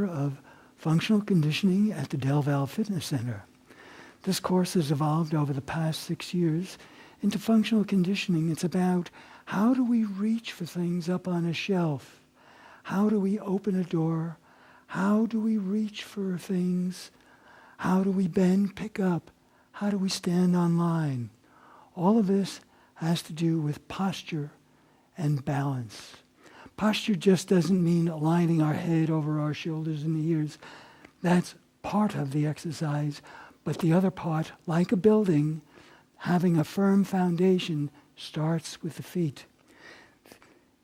of functional conditioning at the Del Val Fitness Center. This course has evolved over the past 6 years into functional conditioning. It's about how do we reach for things up on a shelf? How do we open a door? How do we reach for things? How do we bend, pick up? How do we stand on line? All of this has to do with posture and balance. Posture just doesn't mean aligning our head over our shoulders and the ears. That's part of the exercise. But the other part, like a building, having a firm foundation starts with the feet.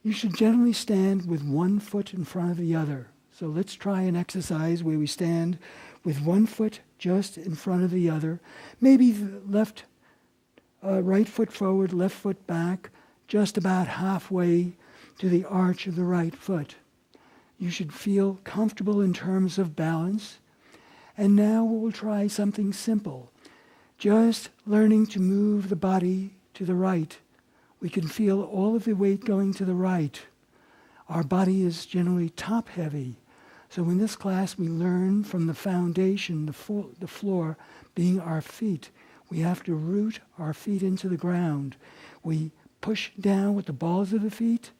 You should generally stand with one foot in front of the other. So let's try an exercise where we stand with one foot just in front of the other. Maybe right foot forward, left foot back, just about halfway to the arch of the right foot. You should feel comfortable in terms of balance. And now we'll try something simple. Just learning to move the body to the right. We can feel all of the weight going to the right. Our body is generally top heavy. So in this class we learn from the foundation, the floor being our feet. We have to root our feet into the ground. We push down with the balls of the feet,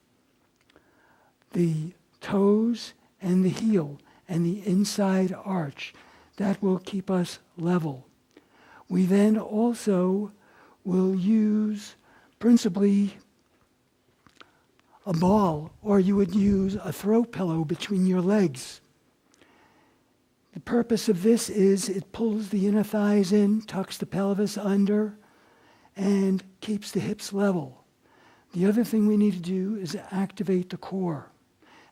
the toes and the heel and the inside arch. That will keep us level. We then also will use principally a ball, or you would use a throw pillow between your legs. The purpose of this is it pulls the inner thighs in, tucks the pelvis under, and keeps the hips level. The other thing we need to do is activate the core.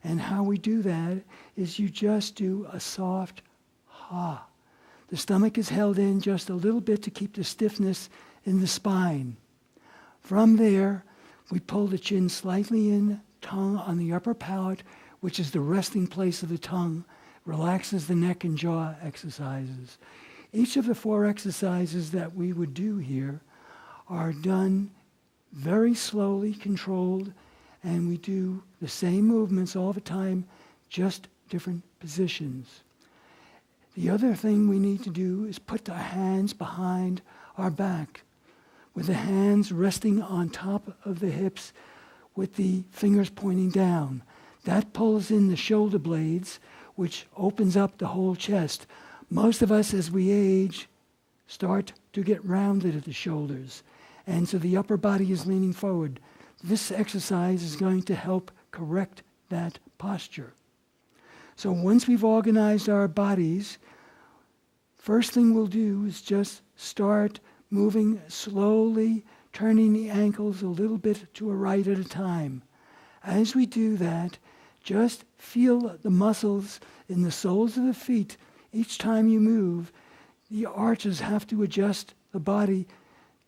And how we do that is you just do a soft ha. The stomach is held in just a little bit to keep the stiffness in the spine. From there, we pull the chin slightly in, tongue on the upper palate, which is the resting place of the tongue, relaxes the neck and jaw exercises. Each of the 4 exercises that we would do here are done very slowly, controlled, and we do the same movements all the time, just different positions. The other thing we need to do is put our hands behind our back, with the hands resting on top of the hips with the fingers pointing down. That pulls in the shoulder blades, which opens up the whole chest. Most of us, as we age, start to get rounded at the shoulders, and so the upper body is leaning forward. This exercise is going to help correct that posture. So once we've organized our bodies, first thing we'll do is just start moving slowly, turning the ankles a little bit to a right at a time. As we do that, just feel the muscles in the soles of the feet. Each time you move, the arches have to adjust the body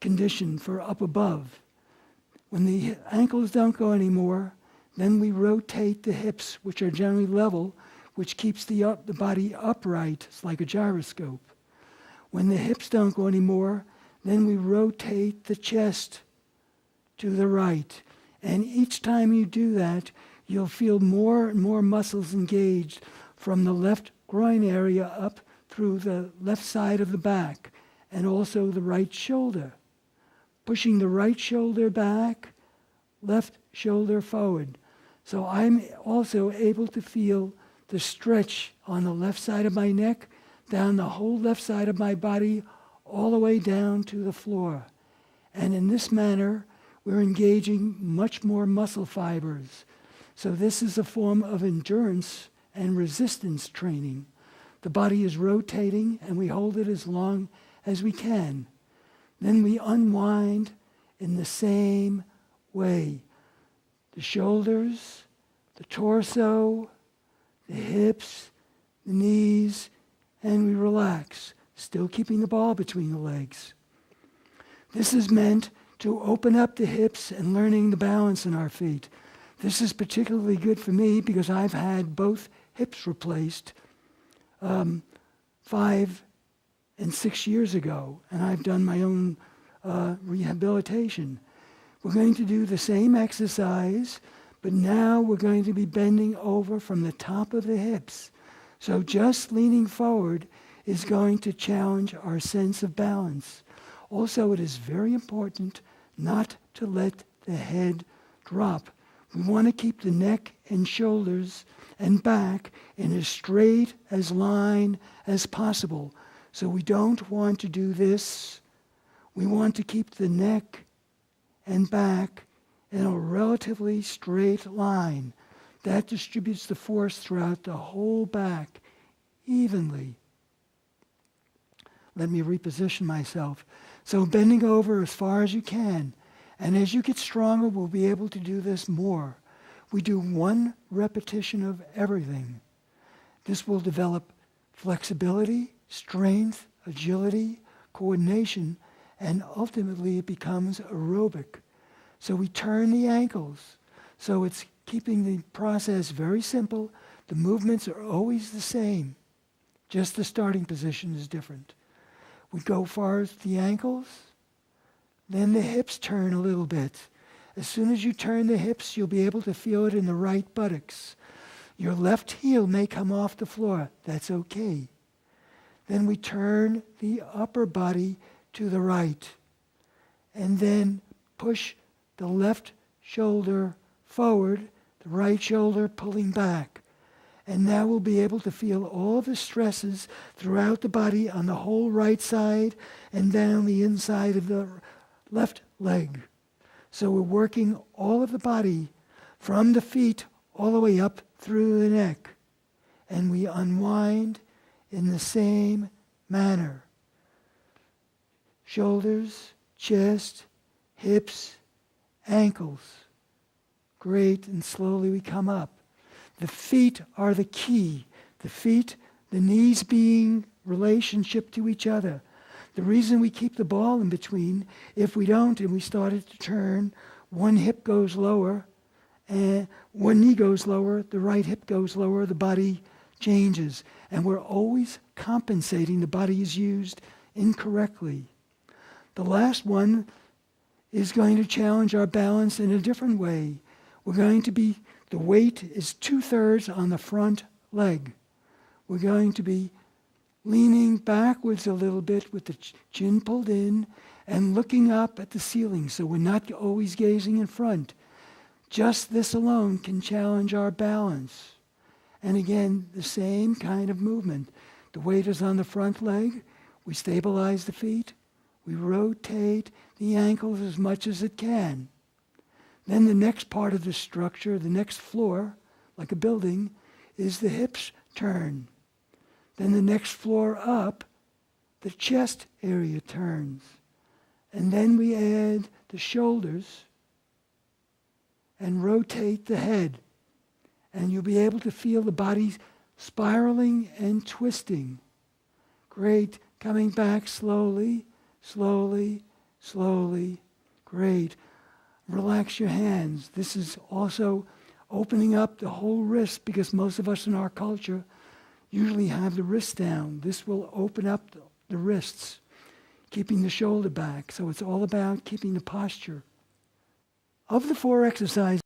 condition for up above. When the ankles don't go anymore, then we rotate the hips, which are generally level, which keeps the body upright. It's like a gyroscope. When the hips don't go anymore, then we rotate the chest to the right. And each time you do that, you'll feel more and more muscles engaged from the left groin area up through the left side of the back, and also the right shoulder. Pushing the right shoulder back, left shoulder forward. So I'm also able to feel the stretch on the left side of my neck, down the whole left side of my body, all the way down to the floor. And in this manner, we're engaging much more muscle fibers. So this is a form of endurance and resistance training. The body is rotating, and we hold it as long as we can. Then we unwind in the same way. The shoulders, the torso, the hips, the knees, and we relax, still keeping the ball between the legs. This is meant to open up the hips and learning the balance in our feet. This is particularly good for me because I've had both hips replaced 5 and 6 years ago, and I've done my own rehabilitation. We're going to do the same exercise, but now we're going to be bending over from the top of the hips. So just leaning forward is going to challenge our sense of balance. Also, it is very important not to let the head drop. We want to keep the neck and shoulders and back in as straight as line as possible. So we don't want to do this. We want to keep the neck and back in a relatively straight line. That distributes the force throughout the whole back evenly. Let me reposition myself. So bending over as far as you can. And as you get stronger, we'll be able to do this more. We do one repetition of everything. This will develop flexibility, strength, agility, coordination, and ultimately it becomes aerobic. So we turn the ankles. So it's keeping the process very simple. The movements are always the same. Just the starting position is different. We go far as the ankles, then the hips turn a little bit. As soon as you turn the hips, you'll be able to feel it in the right buttocks. Your left heel may come off the floor. That's okay. Then we turn the upper body to the right. And then push the left shoulder forward, the right shoulder pulling back. And now we'll be able to feel all the stresses throughout the body on the whole right side and down the inside of the left leg. So we're working all of the body from the feet all the way up through the neck. And we unwind in the same manner. Shoulders, chest, hips, ankles. Great, and slowly we come up. The feet are the key. The feet, the knees being relationship to each other. The reason we keep the ball in between, if we don't and we started to turn, one hip goes lower, and one knee goes lower, the right hip goes lower, the body changes. And we're always compensating. The body is used incorrectly. The last one is going to challenge our balance in a different way. We're going to be, the weight is 2/3 on the front leg. We're going to be leaning backwards a little bit with the chin pulled in and looking up at the ceiling, so we're not always gazing in front. Just this alone can challenge our balance. And again, the same kind of movement. The weight is on the front leg. We stabilize the feet. We rotate the ankles as much as it can. Then the next part of the structure, the next floor, like a building, is the hips turn. Then the next floor up, the chest area turns. And then we add the shoulders and rotate the head. And you'll be able to feel the body spiraling and twisting. Great. Coming back slowly, slowly, slowly. Great. Relax your hands. This is also opening up the whole wrist, because most of us in our culture usually have the wrist down. This will open up the wrists, keeping the shoulder back. So it's all about keeping the posture. Of the 4 exercises,